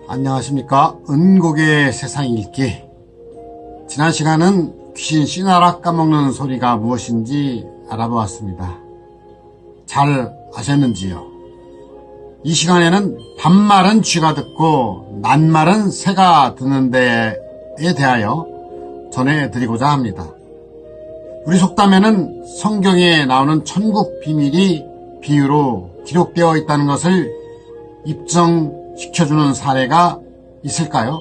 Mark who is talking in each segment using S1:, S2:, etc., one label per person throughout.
S1: 안녕하십니까. 은곡의 세상 읽기. 지난 시간은 귀신 씨나락 까먹는 소리가 무엇인지 알아보았습니다. 잘 아셨는지요? 이 시간에는 반말은 쥐가 듣고 낱말은 새가 듣는 데에 대하여 전해드리고자 합니다. 우리 속담에는 성경에 나오는 천국 비밀이 비유로 기록되어 있다는 것을 입증시켜주는 사례가 있을까요?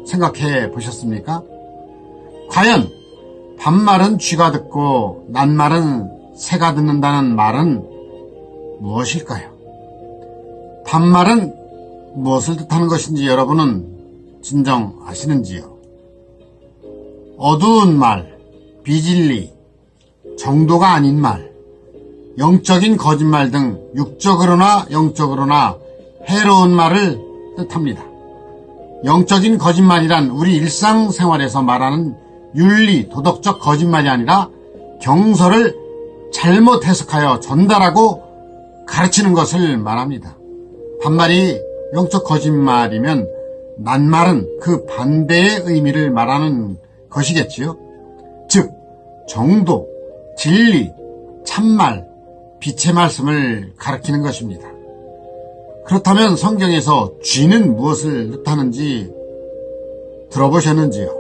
S1: 생각해 보셨습니까? 과연 반말은 쥐가 듣고 낱말은 새가 듣는다는 말은 무엇일까요? 반말은 무엇을 뜻하는 것인지 여러분은 진정 아시는지요? 어두운 말, 비진리, 정도가 아닌 말, 영적인 거짓말 등 육적으로나 영적으로나 해로운 말을 뜻합니다. 영적인 거짓말이란 우리 일상생활에서 말하는 윤리, 도덕적 거짓말이 아니라 경서를 잘못 해석하여 전달하고 가르치는 것을 말합니다. 반말이 영적 거짓말이면 낱말은 그 반대의 의미를 말하는 것이겠지요. 즉, 정도, 진리, 참말, 빛의 말씀을 가리키는 것입니다. 그렇다면 성경에서 쥐는 무엇을 뜻하는지 들어보셨는지요?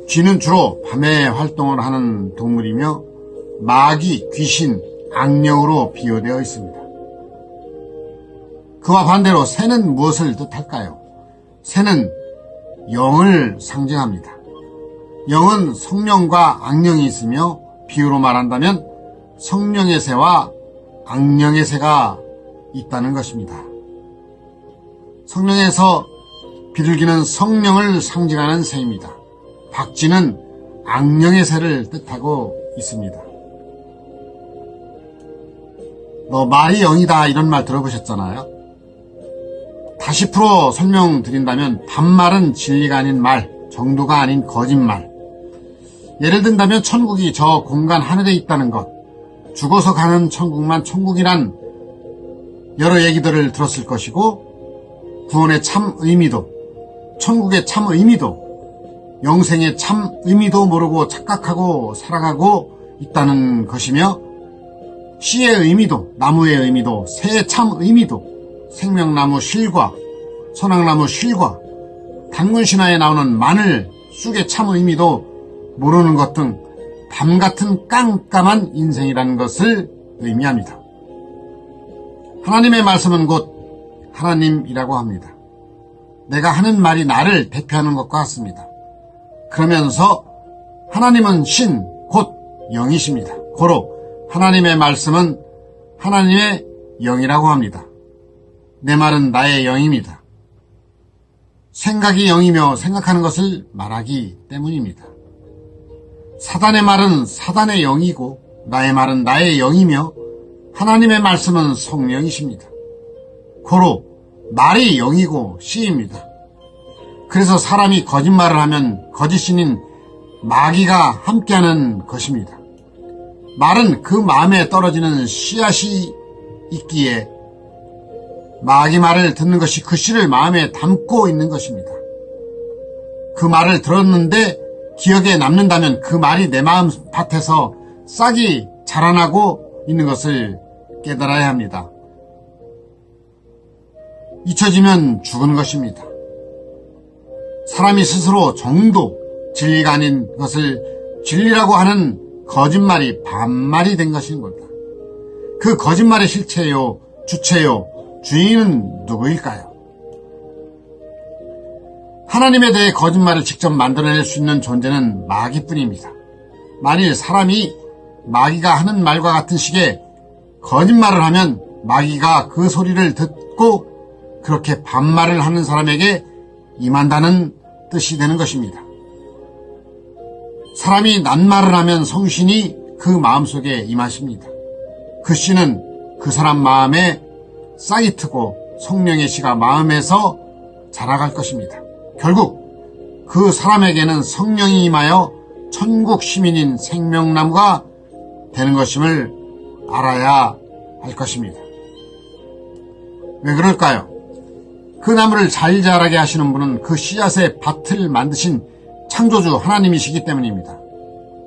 S1: 쥐는 주로 밤에 활동을 하는 동물이며 마귀, 귀신, 악령으로 비유되어 있습니다. 그와 반대로 새는 무엇을 뜻할까요? 새는 영을 상징합니다. 영은 성령과 악령이 있으며 비유로 말한다면 성령의 새와 악령의 새가 있다는 것입니다. 성령에서 비둘기는 성령을 상징하는 새입니다. 박쥐는 악령의 새를 뜻하고 있습니다. 너 말이 영이다 이런 말 들어보셨잖아요. 다시 풀어 설명드린다면 반말은 진리가 아닌 말, 정도가 아닌 거짓말. 예를 든다면 천국이 저 공간 하늘에 있다는 것, 죽어서 가는 천국만 천국이란 여러 얘기들을 들었을 것이고 구원의 참 의미도, 천국의 참 의미도, 영생의 참 의미도 모르고 착각하고 살아가고 있다는 것이며 씨의 의미도, 나무의 의미도, 새의 참 의미도, 생명나무 실과, 소낙나무 실과, 단군신화에 나오는 마늘, 쑥의 참 의미도 모르는 것 등 밤같은 깜깜한 인생이라는 것을 의미합니다. 하나님의 말씀은 곧 하나님이라고 합니다. 내가 하는 말이 나를 대표하는 것과 같습니다. 그러면서 하나님은 신, 곧 영이십니다. 고로 하나님의 말씀은 하나님의 영이라고 합니다. 내 말은 나의 영입니다. 생각이 영이며 생각하는 것을 말하기 때문입니다. 사단의 말은 사단의 영이고 나의 말은 나의 영이며 하나님의 말씀은 성령이십니다. 고로 말이 영이고 씨입니다. 그래서 사람이 거짓말을 하면 거짓신인 마귀가 함께하는 것입니다. 말은 그 마음에 떨어지는 씨앗이 있기에 마귀 말을 듣는 것이 그 씨를 마음에 담고 있는 것입니다. 그 말을 들었는데 기억에 남는다면 그 말이 내 마음 밭에서 싹이 자라나고 있는 것을 깨달아야 합니다. 잊혀지면 죽은 것입니다. 사람이 스스로 정도, 진리가 아닌 것을 진리라고 하는 거짓말이 반말이 된 것인 겁니다. 그 거짓말의 실체요, 주체요, 주인은 누구일까요? 하나님에 대해 거짓말을 직접 만들어낼 수 있는 존재는 마귀뿐입니다. 만일 사람이 마귀가 하는 말과 같은 식의 거짓말을 하면 마귀가 그 소리를 듣고 그렇게 반말을 하는 사람에게 임한다는 뜻이 되는 것입니다. 사람이 낱말을 하면 성신이 그 마음속에 임하십니다. 그 씨는 그 사람 마음에 싹이 트고 성령의 씨가 마음에서 자라갈 것입니다. 결국 그 사람에게는 성령이 임하여 천국 시민인 생명나무가 되는 것임을 알아야 할 것입니다. 왜 그럴까요? 그 나무를 잘 자라게 하시는 분은 그 씨앗의 밭을 만드신 창조주 하나님이시기 때문입니다.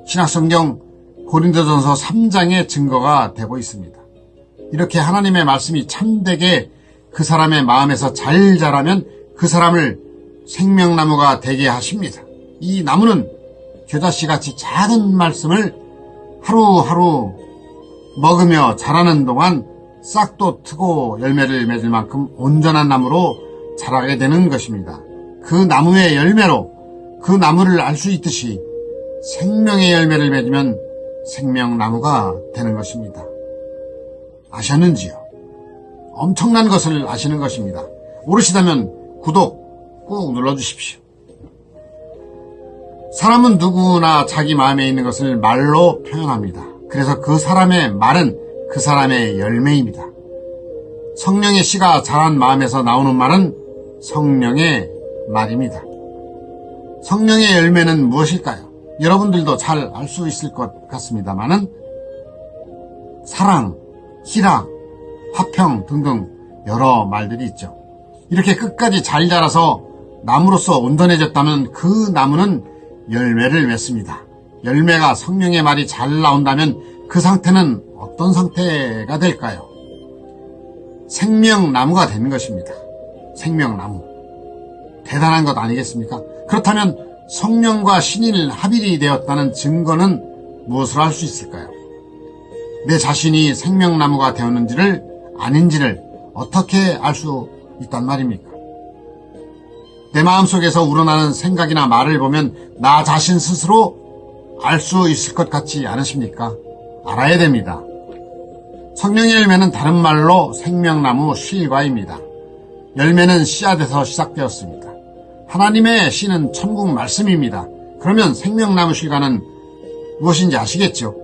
S1: 신약성경 고린도전서 3장의 증거가 되고 있습니다. 이렇게 하나님의 말씀이 참되게 그 사람의 마음에서 잘 자라면 그 사람을 생명나무가 되게 하십니다. 이 나무는 겨자씨같이 작은 말씀을 하루하루 먹으며 자라는 동안 싹도 트고 열매를 맺을 만큼 온전한 나무로 자라게 되는 것입니다. 그 나무의 열매로 그 나무를 알 수 있듯이 생명의 열매를 맺으면 생명나무가 되는 것입니다. 아셨는지요? 엄청난 것을 아시는 것입니다. 모르시다면 구독 꾹 눌러주십시오. 사람은 누구나 자기 마음에 있는 것을 말로 표현합니다. 그래서 그 사람의 말은 그 사람의 열매입니다. 성령의 씨가 자란 마음에서 나오는 말은 성령의 말입니다. 성령의 열매는 무엇일까요? 여러분들도 잘 알 수 있을 것 같습니다만은 사랑, 희락, 화평 등등 여러 말들이 있죠. 이렇게 끝까지 잘 자라서 나무로서 온전해졌다면 그 나무는 열매를 맺습니다. 열매가 성령의 말이 잘 나온다면 그 상태는 어떤 상태가 될까요? 생명나무가 되는 것입니다. 생명나무. 대단한 것 아니겠습니까? 그렇다면 성령과 신일 합일이 되었다는 증거는 무엇을 할 수 있을까요? 내 자신이 생명나무가 되었는지를 아닌지를 어떻게 알 수 있단 말입니까? 내 마음속에서 우러나는 생각이나 말을 보면 나 자신 스스로 알 수 있을 것 같지 않으십니까? 알아야 됩니다. 성령의 열매는 다른 말로 생명나무 실과입니다. 열매는 씨앗에서 시작되었습니다. 하나님의 씨는 천국 말씀입니다. 그러면 생명나무 실과는 무엇인지 아시겠죠?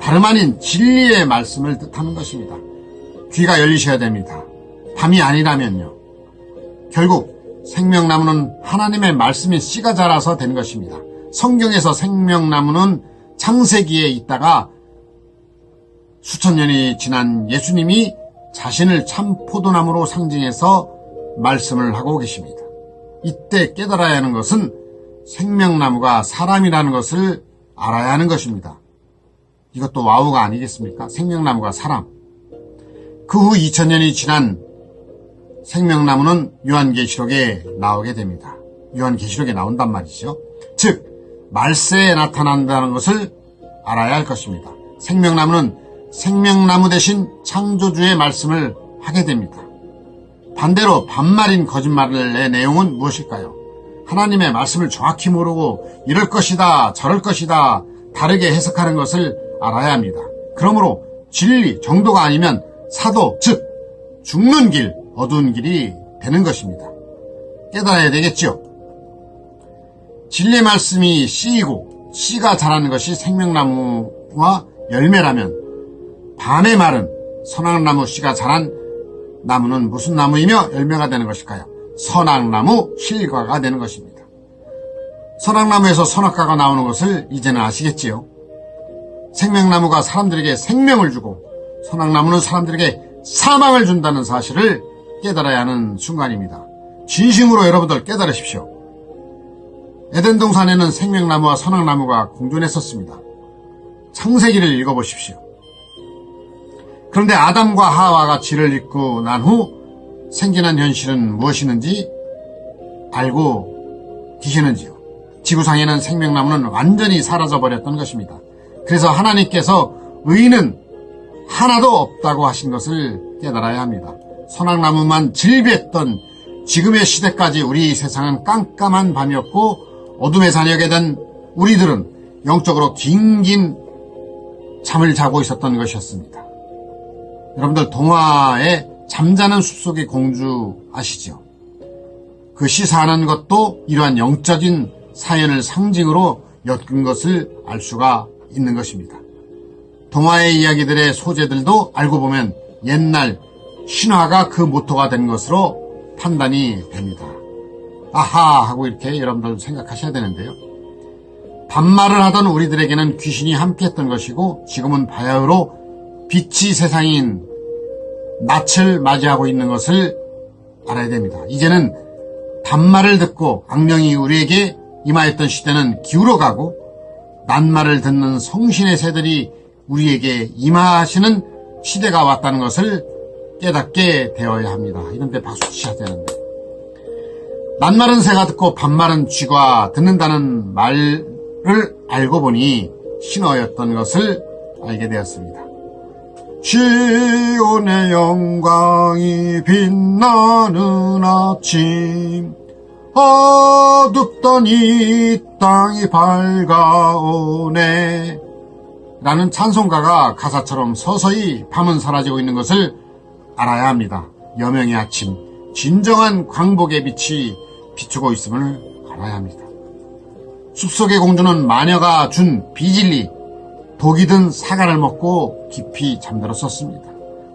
S1: 다름 아닌 진리의 말씀을 뜻하는 것입니다. 귀가 열리셔야 됩니다. 밤이 아니라면요. 결국 생명나무는 하나님의 말씀인 씨가 자라서 된 것입니다. 성경에서 생명나무는 창세기에 있다가 수천 년이 지난 예수님이 자신을 참 포도나무로 상징해서 말씀을 하고 계십니다. 이때 깨달아야 하는 것은 생명나무가 사람이라는 것을 알아야 하는 것입니다. 이것도 와우가 아니겠습니까? 생명나무가 사람. 그 후 2000년이 지난 생명나무는 요한계시록에 나오게 됩니다. 요한계시록에 나온단 말이죠. 즉 말세에 나타난다는 것을 알아야 할 것입니다. 생명나무는 생명나무 대신 창조주의 말씀을 하게 됩니다. 반대로 반말인 거짓말의 내용은 무엇일까요? 하나님의 말씀을 정확히 모르고 이럴 것이다 저럴 것이다 다르게 해석하는 것을 알아야 합니다. 그러므로 진리 정도가 아니면 사도 즉 죽는 길 어두운 길이 되는 것입니다. 깨달아야 되겠죠. 진리의 말씀이 씨이고 씨가 자라는 것이 생명나무와 열매라면 밤의 말은 선악나무 씨가 자란 나무는 무슨 나무이며 열매가 되는 것일까요? 선악나무 실과가 되는 것입니다. 선악나무에서 선악과가 나오는 것을 이제는 아시겠지요? 생명나무가 사람들에게 생명을 주고 선악나무는 사람들에게 사망을 준다는 사실을 깨달아야 하는 순간입니다. 진심으로 여러분들 깨달으십시오. 에덴 동산에는 생명나무와 선악나무가 공존했었습니다. 창세기를 읽어보십시오. 그런데 아담과 하와가 죄를 짓고 난 후 생겨난 현실은 무엇이는지 알고 계시는지요? 지구상에는 생명나무는 완전히 사라져버렸던 것입니다. 그래서 하나님께서 의인은 하나도 없다고 하신 것을 깨달아야 합니다. 선악나무만 즐비했던 지금의 시대까지 우리 세상은 깜깜한 밤이었고 어둠의 자녀게 된 우리들은 영적으로 긴긴 잠을 자고 있었던 것이었습니다. 여러분들 동화의 잠자는 숲속의 공주 아시죠? 그 시사하는 것도 이러한 영적인 사연을 상징으로 엮은 것을 알 수가 있는 것입니다. 동화의 이야기들의 소재들도 알고 보면 옛날 신화가 그 모토가 된 것으로 판단이 됩니다. 아하 하고 이렇게 여러분들 생각하셔야 되는데요. 반말을 하던 우리들에게는 귀신이 함께했던 것이고 지금은 바야흐로 빛이 세상인 낯을 맞이하고 있는 것을 알아야 됩니다. 이제는 반말을 듣고 악령이 우리에게 임하였던 시대는 기울어가고 낱말을 듣는 성신의 새들이 우리에게 임하시는 시대가 왔다는 것을 깨닫게 되어야 합니다. 이런 데 박수 치셔야 되는데, 낱말은 새가 듣고 반말은 쥐가 듣는다는 말을 알고 보니 신어였던 것을 알게 되었습니다. 시온의 영광이 빛나는 아침, 어둡던 이 땅이 밝아오네 라는 찬송가가 가사처럼 서서히 밤은 사라지고 있는 것을 알아야 합니다. 여명의 아침, 진정한 광복의 빛이 비추고 있음을 알아야 합니다. 숲속의 공주는 마녀가 준 비질리, 독이 든 사과를 먹고 깊이 잠들었었습니다.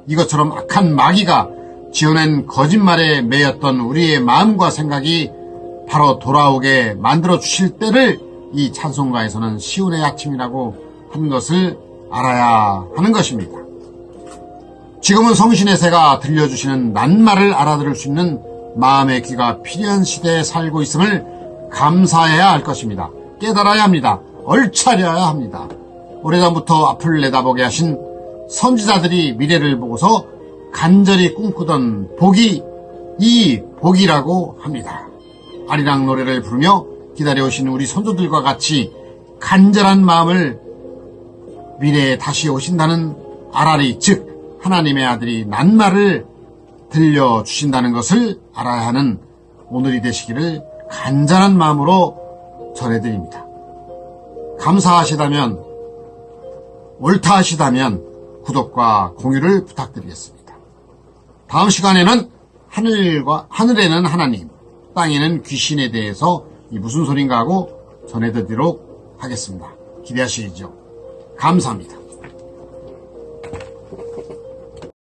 S1: 이것처럼 악한 마귀가 지어낸 거짓말에 매였던 우리의 마음과 생각이 바로 돌아오게 만들어 주실 때를 이 찬송가에서는 시온의 아침이라고 한 것을 알아야 하는 것입니다. 지금은 성신의 새가 들려주시는 낱말을 알아들을 수 있는 마음의 귀가 필요한 시대에 살고 있음을 감사해야 할 것입니다. 깨달아야 합니다. 얼차려야 합니다. 오래전부터 앞을 내다보게 하신 선지자들이 미래를 보고서 간절히 꿈꾸던 복이 이 복이라고 합니다. 아리랑 노래를 부르며 기다려오신 우리 선조들과 같이 간절한 마음을 미래에 다시 오신다는 아라리, 즉 하나님의 아들이 낱말을 들려주신다는 것을 알아야 하는 오늘이 되시기를 간절한 마음으로 전해드립니다. 감사하시다면, 옳다 하시다면 구독과 공유를 부탁드리겠습니다. 다음 시간에는 하늘에는 하나님, 땅에는 귀신에 대해서 이 무슨 소린가 하고 전해드리도록 하겠습니다. 기대하시죠. 감사합니다.